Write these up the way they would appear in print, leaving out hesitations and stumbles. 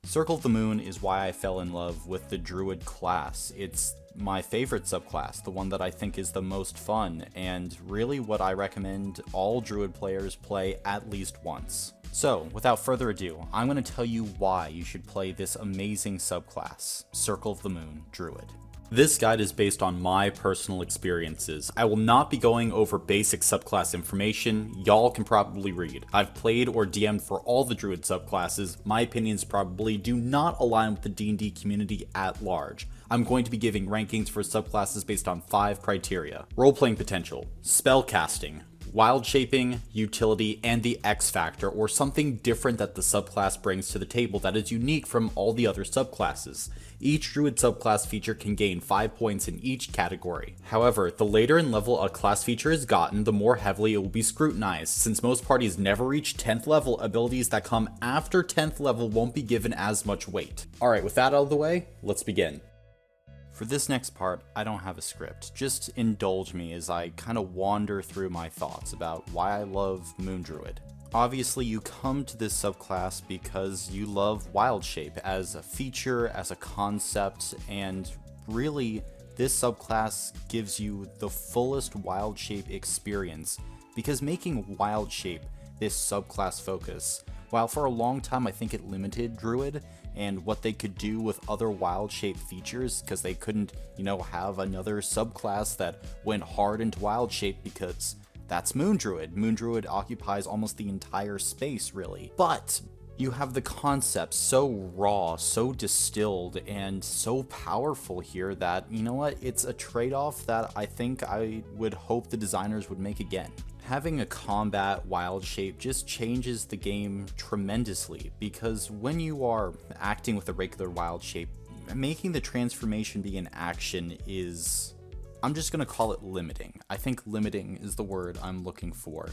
Circle of the Moon is why I fell in love with the Druid class. It's my favorite subclass, the one that I think is the most fun, and really what I recommend all Druid players play at least once. So, without further ado, I'm going to tell you why you should play this amazing subclass, Circle of the Moon Druid. This guide is based on my personal experiences. I will not be going over basic subclass information, y'all can probably read. I've played or DM'd for all the Druid subclasses, my opinions probably do not align with the D&D community at large. I'm going to be giving rankings for subclasses based on 5 criteria: role-playing potential, spell casting, wild shaping, utility, and the X factor, or something different that the subclass brings to the table that is unique from all the other subclasses. Each Druid subclass feature can gain 5 points in each category. However, the later in level a class feature is gotten, the more heavily it will be scrutinized. Since most parties never reach 10th level, abilities that come after 10th level won't be given as much weight. Alright, with that out of the way, let's begin. For this next part, I don't have a script. Just indulge me as I kind of wander through my thoughts about why I love Moon Druid. Obviously, you come to this subclass because you love Wild Shape as a feature, as a concept, and really, this subclass gives you the fullest Wild Shape experience, because making Wild Shape this subclass focus, while for a long time I think it limited Druid and what they could do with other Wild Shape features, because they couldn't, have another subclass that went hard into Wild Shape, because that's Moon Druid. Moon Druid occupies almost the entire space, really. But you have the concept so raw, so distilled, and so powerful here that, it's a trade-off that I think I would hope the designers would make again. Having a combat Wild Shape just changes the game tremendously, because when you are acting with a regular Wild Shape, making the transformation be an action is, I'm just going to call it limiting. I think limiting is the word I'm looking for,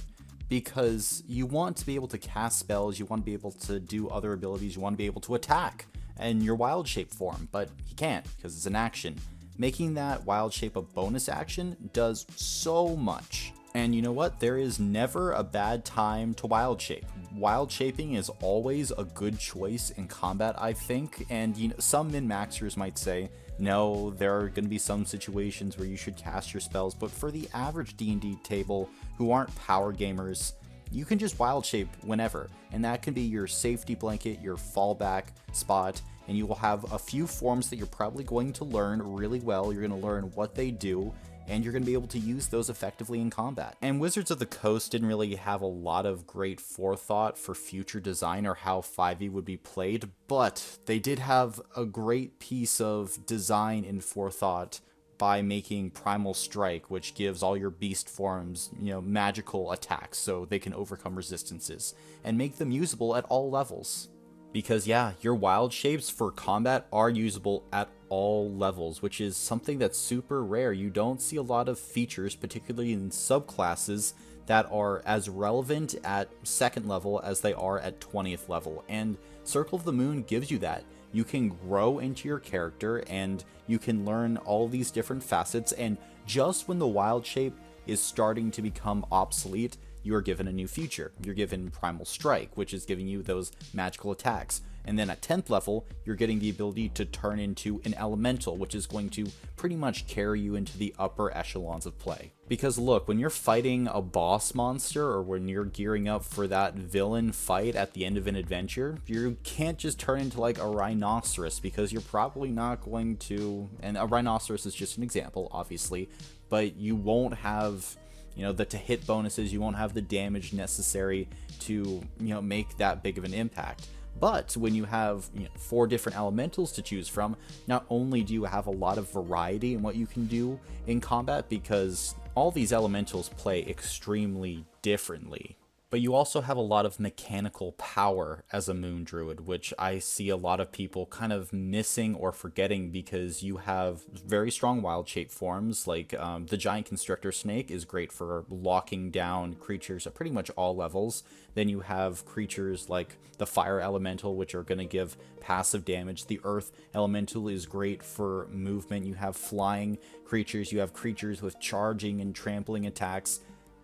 because you want to be able to cast spells, you want to be able to do other abilities, you want to be able to attack in your Wild Shape form, but you can't because it's an action. Making that Wild Shape a bonus action does so much. And you know what? There is never a bad time to Wild Shape. Wild Shaping is always a good choice in combat, I think, and some min-maxers might say, no, there are going to be some situations where you should cast your spells, but for the average D&D table who aren't power gamers, you can just Wild Shape whenever, and that can be your safety blanket, your fallback spot, and you will have a few forms that you're probably going to learn really well. You're going to learn what they do, and you're going to be able to use those effectively in combat. And Wizards of the Coast didn't really have a lot of great forethought for future design or how 5e would be played, but they did have a great piece of design and forethought by making Primal Strike, which gives all your beast forms, magical attacks so they can overcome resistances, and make them usable at all levels. Because yeah, your Wild Shapes for combat are usable at all levels, which is something that's super rare. You don't see a lot of features, particularly in subclasses, that are as relevant at 2nd level as they are at 20th level, and Circle of the Moon gives you that. You can grow into your character, and you can learn all these different facets, and just when the Wild Shape is starting to become obsolete, you are given a new feature. You're given Primal Strike, which is giving you those magical attacks. And then at 10th level, you're getting the ability to turn into an elemental, which is going to pretty much carry you into the upper echelons of play. Because look, when you're fighting a boss monster, or when you're gearing up for that villain fight at the end of an adventure, you can't just turn into like a rhinoceros, because you're probably not going to, and a rhinoceros is just an example, obviously, but you won't have the to hit bonuses, you won't have the damage necessary to, make that big of an impact. But when you have 4 different elementals to choose from, not only do you have a lot of variety in what you can do in combat, because all these elementals play extremely differently, but you also have a lot of mechanical power as a Moon Druid, which I see a lot of people kind of missing or forgetting, because you have very strong Wild Shape forms, like the Giant Constrictor Snake is great for locking down creatures at pretty much all levels. Then you have creatures like the Fire Elemental, which are going to give passive damage. The Earth Elemental is great for movement. You have flying creatures, you have creatures with charging and trampling attacks.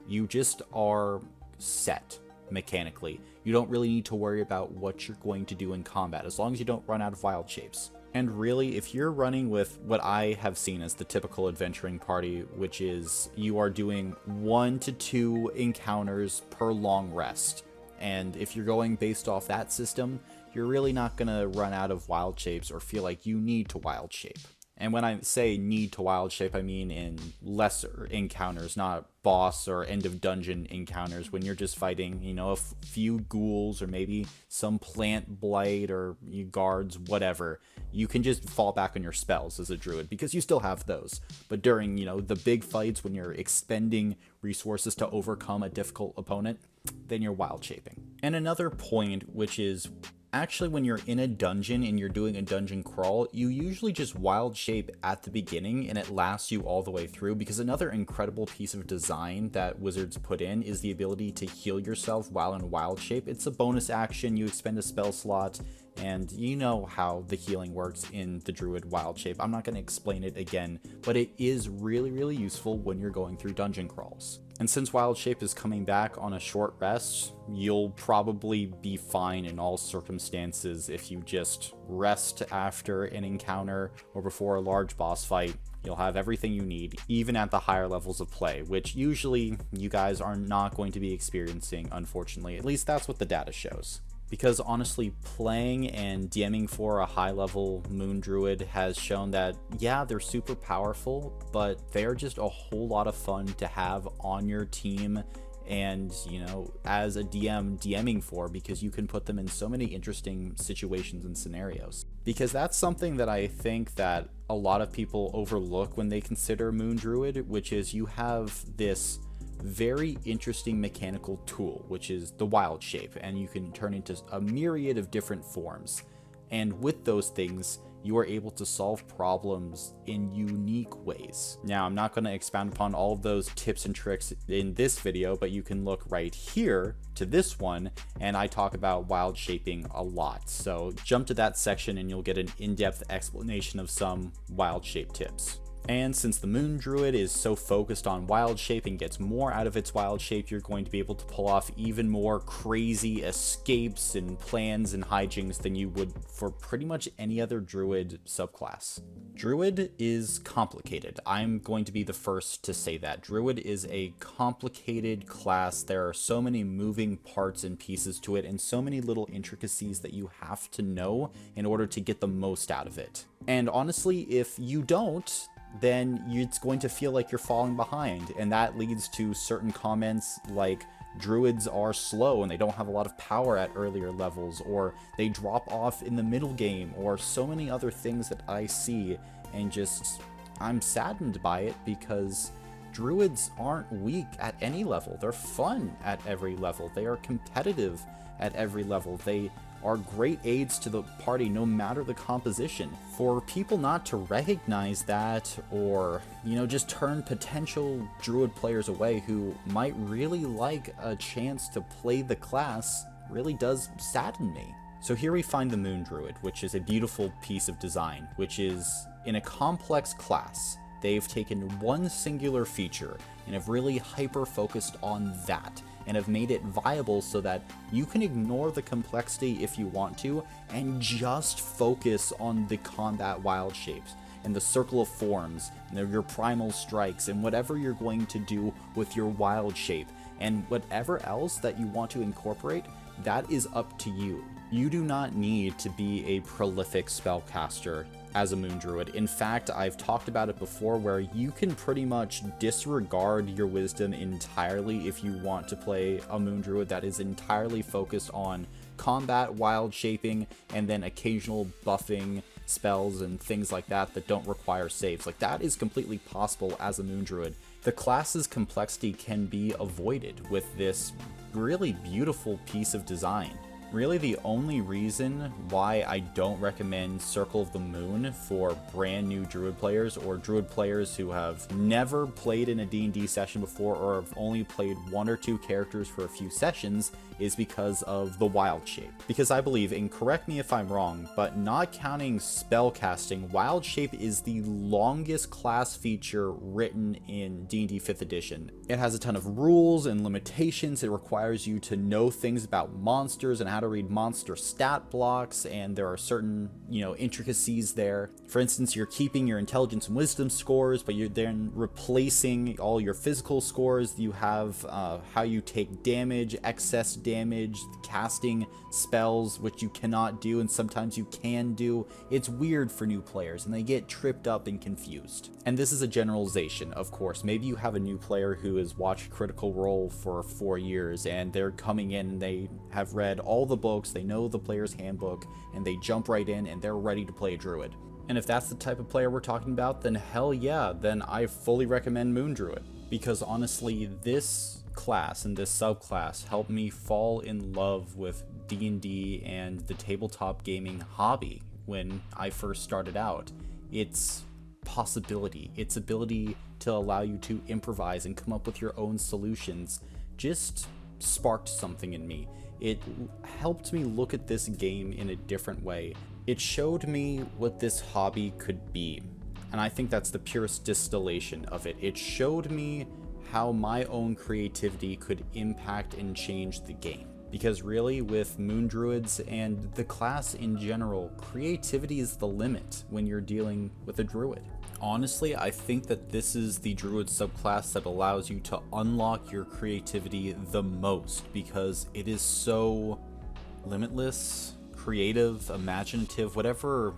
You just are set. mechanically. You don't really need to worry about what you're going to do in combat, as long as you don't run out of wild shapes. And really, if you're running with what I have seen as the typical adventuring party, which is you are doing 1 to 2 encounters per long rest, and if you're going based off that system, you're really not going to run out of wild shapes or feel like you need to wild shape. And when I say need to wild shape, I mean in lesser encounters, not boss or end of dungeon encounters, when you're just fighting, you know, a few ghouls or maybe some plant blight or guards, whatever. You can just fall back on your spells as a druid because you still have those. But during, you know, the big fights when you're expending resources to overcome a difficult opponent, then you're wild shaping. And another point, which is actually when you're in a dungeon and you're doing a dungeon crawl, you usually just wild shape at the beginning and it lasts you all the way through, because another incredible piece of design that Wizards put in is the ability to heal yourself while in wild shape. It's a bonus action, you expend a spell slot, and you know how the healing works in the Druid wild shape. I'm not going to explain it again, but it is really, really useful when you're going through dungeon crawls. And since wild shape is coming back on a short rest, you'll probably be fine in all circumstances if you just rest after an encounter or before a large boss fight. You'll have everything you need, even at the higher levels of play, which usually you guys are not going to be experiencing, unfortunately. At least that's what the data shows. Because honestly, playing and DMing for a high-level Moon Druid has shown that, yeah, they're super powerful, but they're just a whole lot of fun to have on your team and, you know, as a DM, DMing for, because you can put them in so many interesting situations and scenarios. Because that's something that I think that a lot of people overlook when they consider Moon Druid, which is you have this very interesting mechanical tool, which is the wild shape, and you can turn into a myriad of different forms. And with those things, you are able to solve problems in unique ways. Now, I'm not going to expound upon all of those tips and tricks in this video, but you can look right here to this one, and I talk about wild shaping a lot. So jump to that section and you'll get an in-depth explanation of some wild shape tips. And since the Moon Druid is so focused on wild shape and gets more out of its wild shape, you're going to be able to pull off even more crazy escapes and plans and hijinks than you would for pretty much any other Druid subclass. Druid is complicated. I'm going to be the first to say that. Druid is a complicated class. There are so many moving parts and pieces to it and so many little intricacies that you have to know in order to get the most out of it. And honestly, if you don't, then it's going to feel like you're falling behind, and that leads to certain comments like druids are slow and they don't have a lot of power at earlier levels, or they drop off in the middle game, or so many other things that I see, and just I'm saddened by it because druids aren't weak at any level. They're fun at every level. They are competitive at every level. They are great aids to the party no matter the composition. For people not to recognize that, or, you know, just turn potential druid players away who might really like a chance to play the class, really does sadden me. So here we find the Moon Druid, which is a beautiful piece of design, which is in a complex class. They've taken one singular feature and have really hyper-focused on that, and have made it viable so that you can ignore the complexity if you want to, and just focus on the combat wild shapes, and the circle of forms, and your primal strikes, and whatever you're going to do with your wild shape, and whatever else that you want to incorporate, that is up to you. You do not need to be a prolific spellcaster as a Moon Druid. In fact, I've talked about it before where you can pretty much disregard your wisdom entirely if you want to play a Moon Druid that is entirely focused on combat, wild shaping, and then occasional buffing spells and things like that that don't require saves. Like, that is completely possible as a Moon Druid. The class's complexity can be avoided with this really beautiful piece of design. Really, the only reason why I don't recommend Circle of the Moon for brand new Druid players or Druid players who have never played in a D&D session before or have only played 1 or 2 characters for a few sessions is because of the Wild Shape. Because I believe, and correct me if I'm wrong, but not counting spellcasting, Wild Shape is the longest class feature written in D&D 5th edition. It has a ton of rules and limitations. It requires you to know things about monsters and how to read monster stat blocks, and there are certain, intricacies there. For instance, you're keeping your intelligence and wisdom scores, but you're then replacing all your physical scores. You have how you take damage, excess damage, casting spells, which you cannot do, and sometimes you can do. It's weird for new players, and they get tripped up and confused. And this is a generalization, of course. Maybe you have a new player who has watched Critical Role for 4 years, and they're coming in and they have read all the books, they know the player's handbook, and they jump right in and they're ready to play a druid. And if that's the type of player we're talking about, then hell yeah, then I fully recommend Moon Druid. Because honestly, this class and this subclass helped me fall in love with D&D and the tabletop gaming hobby when I first started out. Its possibility, its ability to allow you to improvise and come up with your own solutions just sparked something in me. It helped me look at this game in a different way. It showed me what this hobby could be, and I think that's the purest distillation of it. It showed me how my own creativity could impact and change the game. Because really, with Moon Druids and the class in general, creativity is the limit when you're dealing with a druid. Honestly, I think that this is the druid subclass that allows you to unlock your creativity the most, because it is so limitless, creative, imaginative, whatever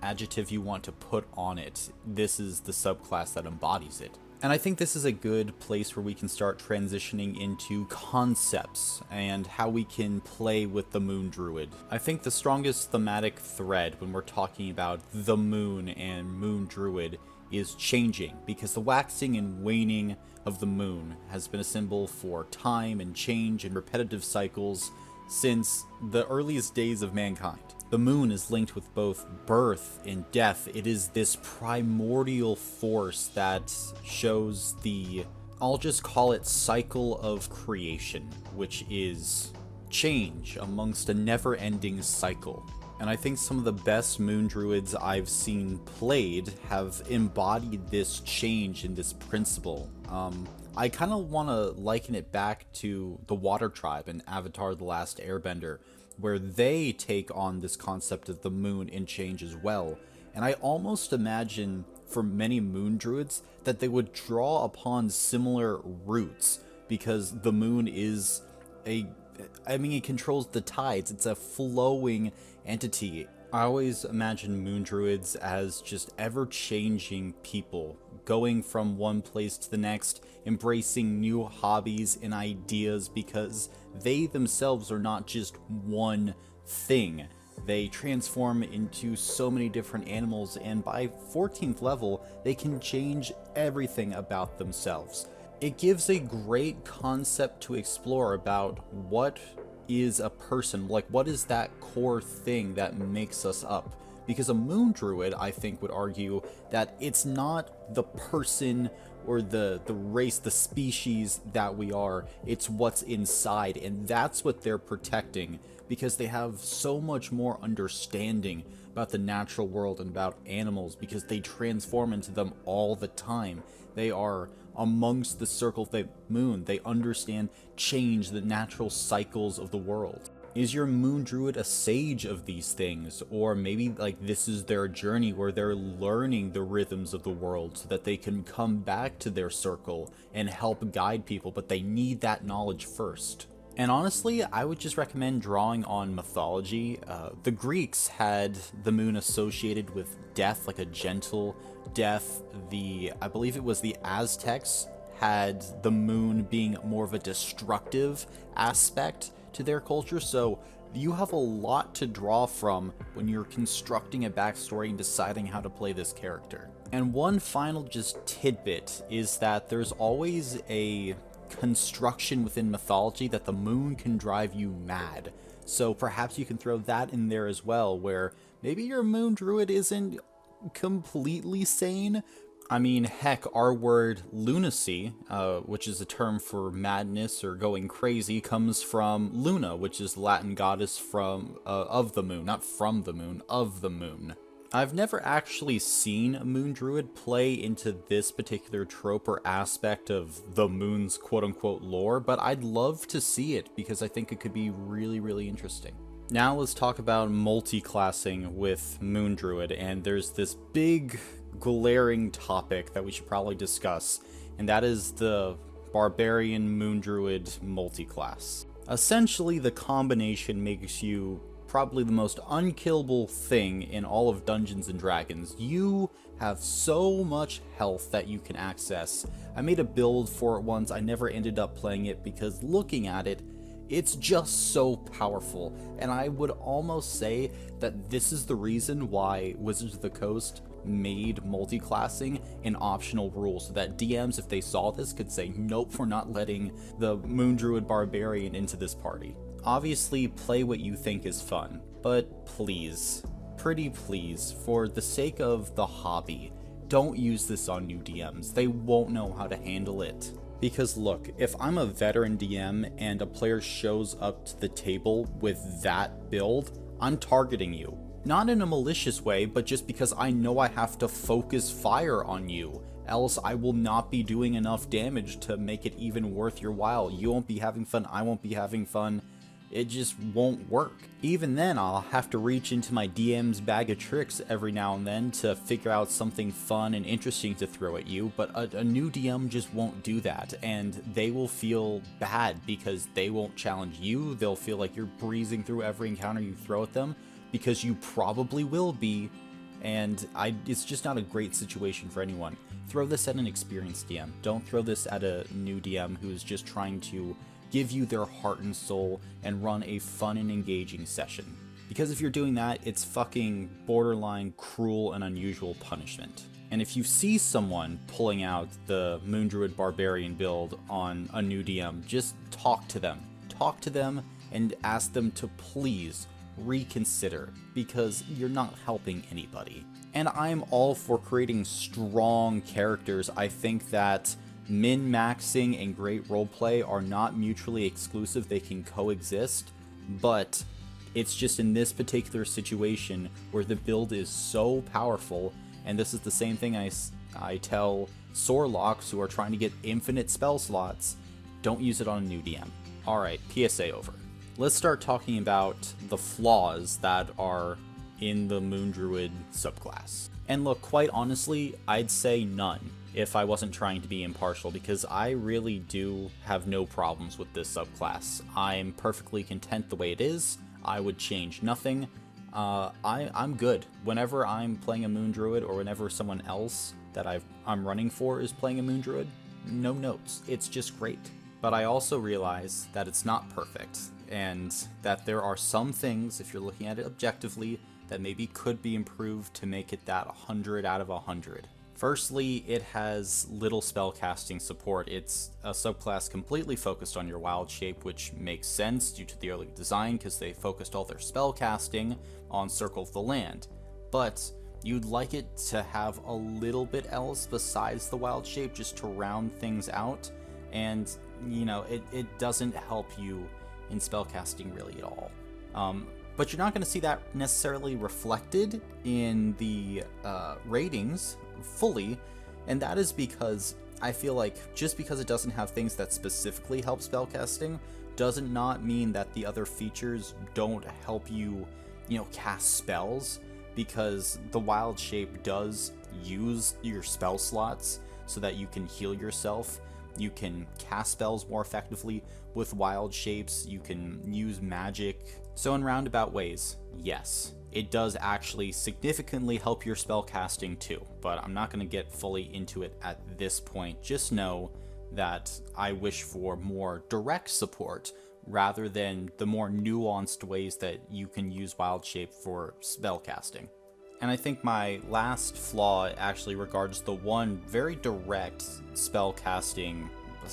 adjective you want to put on it. This is the subclass that embodies it. And I think this is a good place where we can start transitioning into concepts and how we can play with the Moon Druid. I think the strongest thematic thread when we're talking about the moon and Moon Druid is changing, because the waxing and waning of the moon has been a symbol for time and change and repetitive cycles since the earliest days of mankind. The moon is linked with both birth and death. It is this primordial force that shows the, I'll just call it, cycle of creation, which is change amongst a never-ending cycle. And I think some of the best Moon Druids I've seen played have embodied this change and this principle. I kind of want to liken it back to the Water Tribe in Avatar: The Last Airbender, where they take on this concept of the moon and change as well. And I almost imagine for many Moon Druids that they would draw upon similar roots, because the moon is it controls the tides. It's a flowing entity. I always imagine Moon Druids as just ever-changing people, going from one place to the next, embracing new hobbies and ideas, because they themselves are not just one thing. They transform into so many different animals, and by 14th level, they can change everything about themselves. It gives a great concept to explore about what is a person, like what is that core thing that makes us up. Because a Moon Druid, I think, would argue that it's not the person or the race, the species that we are, it's what's inside, and that's what they're protecting, because they have so much more understanding about the natural world and about animals, because they transform into them all the time. They are amongst the circle of the moon. They understand change, the natural cycles of the world. Is your Moon Druid a sage of these things? Or maybe like this is their journey where they're learning the rhythms of the world so that they can come back to their circle and help guide people, but they need that knowledge first. And honestly, I would just recommend drawing on mythology. The Greeks had the moon associated with death, like a gentle death. I believe it was the Aztecs had the moon being more of a destructive aspect to their culture. So you have a lot to draw from when you're constructing a backstory and deciding how to play this character. And one final just tidbit is that there's always a construction within mythology that the moon can drive you mad. So perhaps you can throw that in there as well, where maybe your Moon Druid isn't completely sane. I mean, heck, our word lunacy, which is a term for madness or going crazy, comes from Luna, which is the Latin goddess of the moon, not from the moon, of the moon. I've never actually seen a Moon Druid play into this particular trope or aspect of the moon's quote-unquote lore, but I'd love to see it because I think it could be really, really interesting. Now let's talk about multi-classing with Moon Druid, and there's this big glaring topic that we should probably discuss, and that is the Barbarian Moon Druid multi-class. Essentially, the combination makes you probably the most unkillable thing in all of Dungeons and Dragons. You have so much health that you can access. I made a build for it once. I never ended up playing it because looking at it, it's just so powerful. And I would almost say that this is the reason why Wizards of the Coast made multi-classing an optional rule, so that DMs, if they saw this, could say, nope, we're not letting the Moon Druid Barbarian into this party. Obviously, play what you think is fun, but please, pretty please, for the sake of the hobby, don't use this on new DMs. They won't know how to handle it. Because look, if I'm a veteran DM and a player shows up to the table with that build, I'm targeting you. Not in a malicious way, but just because I know I have to focus fire on you. Else I will not be doing enough damage to make it even worth your while. You won't be having fun, I won't be having fun. It just won't work. Even then, I'll have to reach into my DM's bag of tricks every now and then to figure out something fun and interesting to throw at you, but a new DM just won't do that, and they will feel bad because they won't challenge you. They'll feel like you're breezing through every encounter you throw at them, because you probably will be, and it's just not a great situation for anyone. Throw this at an experienced DM. Don't throw this at a new DM who's just trying to give you their heart and soul and run a fun and engaging session. Because if you're doing that, it's fucking borderline cruel and unusual punishment. And if you see someone pulling out the Moon Druid Barbarian build on a new DM, just talk to them. Talk to them and ask them to please reconsider, because you're not helping anybody. And I'm all for creating strong characters. I think that min-maxing and great roleplay are not mutually exclusive, they can coexist, but it's just in this particular situation where the build is so powerful, and this is the same thing I tell Sorlocks who are trying to get infinite spell slots, don't use it on a new DM. Alright, PSA over. Let's start talking about the flaws that are in the Moon Druid subclass. And look, quite honestly, I'd say none, if I wasn't trying to be impartial, because I really do have no problems with this subclass. I'm perfectly content the way it is. I would change nothing. I'm good. Whenever I'm playing a Moon Druid, or whenever someone else that I'm running for is playing a Moon Druid, no notes. It's just great. But I also realize that it's not perfect, and that there are some things, if you're looking at it objectively, that maybe could be improved to make it that 100 out of 100. Firstly, it has little spellcasting support. It's a subclass completely focused on your wild shape, which makes sense due to the early design because they focused all their spellcasting on Circle of the Land. But you'd like it to have a little bit else besides the wild shape just to round things out, and you know, it doesn't help you in spellcasting really at all. But you're not going to see that necessarily reflected in the ratings fully, and that is because I feel like just because it doesn't have things that specifically help spellcasting doesn't not mean that the other features don't help you, cast spells, because the wild shape does use your spell slots so that you can heal yourself. You can cast spells more effectively with wild shapes. You can use magic. So in roundabout ways, yes, it does actually significantly help your spell casting too, but I'm not going to get fully into it at this point. Just know that I wish for more direct support rather than the more nuanced ways that you can use wild shape for spell casting. And I think my last flaw actually regards the one very direct spell casting,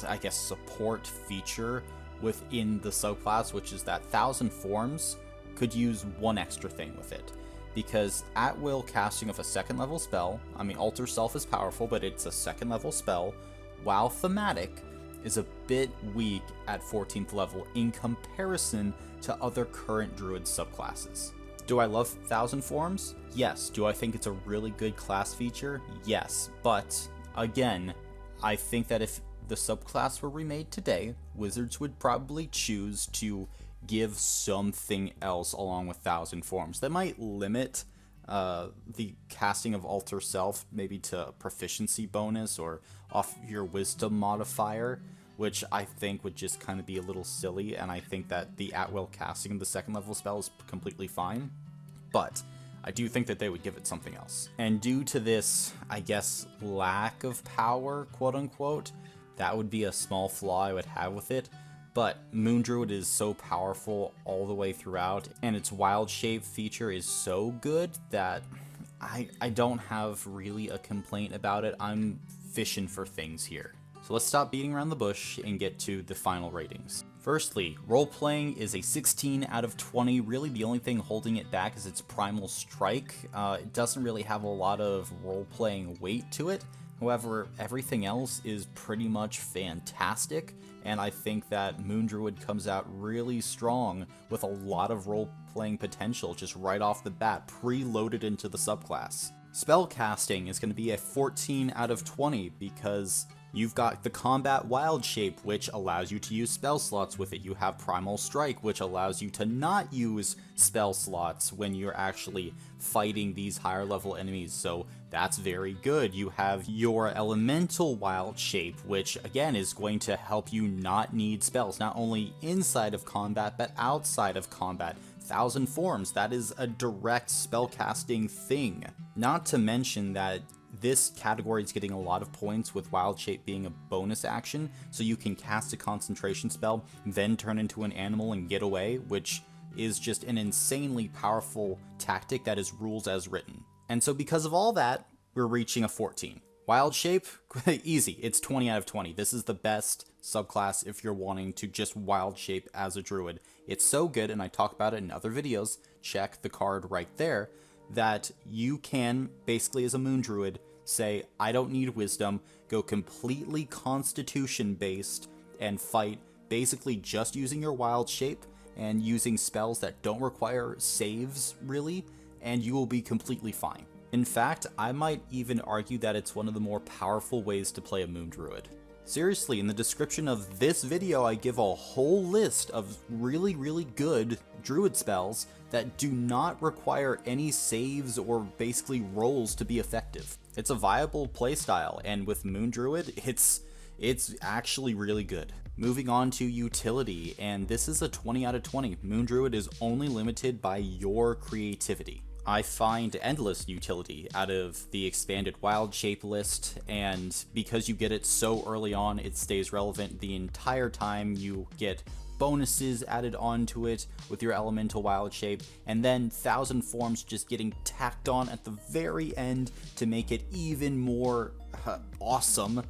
I guess, support feature within the subclass, which is that 1,000 forms could use one extra thing with it. Because at will casting of a 2nd level spell, I mean, Alter Self is powerful, but it's a 2nd level spell, while thematic, is a bit weak at 14th level in comparison to other current Druid subclasses. Do I love 1,000 forms? Yes. Do I think it's a really good class feature? Yes. But, again, I think that if the subclass were remade today, Wizards would probably choose to give something else along with 1,000 forms. That might limit the casting of Alter Self maybe to a proficiency bonus or off your wisdom modifier, which I think would just kind of be a little silly, and I think that the at-will casting of the 2nd level spell is completely fine. But I do think that they would give it something else. And due to this, I guess, lack of power, quote-unquote, that would be a small flaw I would have with it. But Moon Druid is so powerful all the way throughout, and its Wild Shape feature is so good that I don't have really a complaint about it. I'm fishing for things here. So let's stop beating around the bush and get to the final ratings. Firstly, role-playing is a 16 out of 20. Really, the only thing holding it back is its Primal Strike. It doesn't really have a lot of role-playing weight to it. However, everything else is pretty much fantastic, and I think that Moon Druid comes out really strong with a lot of role-playing potential just right off the bat, preloaded into the subclass. Spellcasting is going to be a 14 out of 20 because you've got the Combat Wild Shape, which allows you to use spell slots with it. You have Primal Strike, which allows you to not use spell slots when you're actually fighting these higher level enemies, so that's very good. You have your Elemental Wild Shape, which again is going to help you not need spells, not only inside of combat, but outside of combat. 1,000 forms, that is a direct spellcasting thing. Not to mention that this category is getting a lot of points with Wild Shape being a bonus action, so you can cast a concentration spell, then turn into an animal and get away, which is just an insanely powerful tactic that is rules as written. And so because of all that, we're reaching a 14. Wild Shape, easy, it's 20 out of 20. This is the best subclass if you're wanting to just Wild Shape as a Druid. It's so good, and I talk about it in other videos, check the card right there, that you can, basically as a Moon Druid, say, I don't need Wisdom, go completely Constitution based, and fight basically just using your Wild Shape, and using spells that don't require saves, really, and you will be completely fine. In fact, I might even argue that it's one of the more powerful ways to play a Moon Druid. Seriously, in the description of this video, I give a whole list of really, really good Druid spells that do not require any saves or basically rolls to be effective. It's a viable playstyle, and with Moon Druid, it's actually really good. Moving on to utility, and this is a 20 out of 20. Moon Druid is only limited by your creativity. I find endless utility out of the expanded Wild Shape list, and because you get it so early on, it stays relevant the entire time. You get bonuses added onto it with your Elemental Wild Shape, and then 1,000 forms just getting tacked on at the very end to make it even more awesome.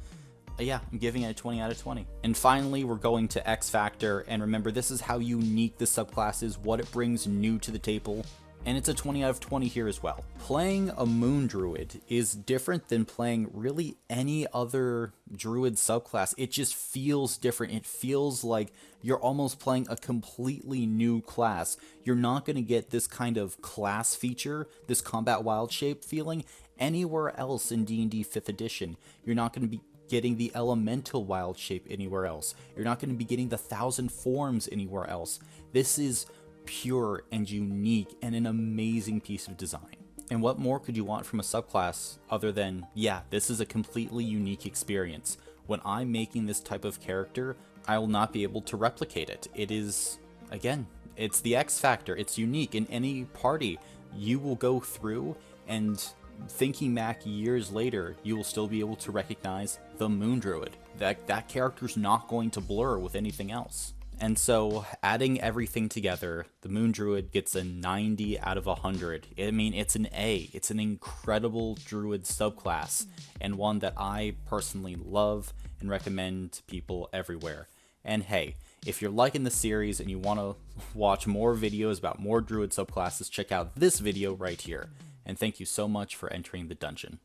Yeah, I'm giving it a 20 out of 20. And finally, we're going to X Factor, and remember, this is how unique the subclass is, what it brings new to the table. And it's a 20 out of 20 here as well. Playing a Moon Druid is different than playing really any other Druid subclass. It just feels different. It feels like you're almost playing a completely new class. You're not going to get this kind of class feature, this Combat Wild Shape feeling, anywhere else in D&D 5th edition. You're not going to be getting the Elemental Wild Shape anywhere else. You're not going to be getting the 1,000 forms anywhere else. This is pure and unique and an amazing piece of design. And what more could you want from a subclass other than, yeah, this is a completely unique experience. When I'm making this type of character, I will not be able to replicate it. It is, again, it's the X factor. It's unique. In any party, you will go through and thinking back years later, you will still be able to recognize the Moon Druid. That character's not going to blur with anything else. And so, adding everything together, the Moon Druid gets a 90 out of 100. I mean, it's an A. It's an incredible Druid subclass, and one that I personally love and recommend to people everywhere. And hey, If you're liking the series and you want to watch more videos about more Druid subclasses, check out this video right here. And thank you so much for entering the dungeon.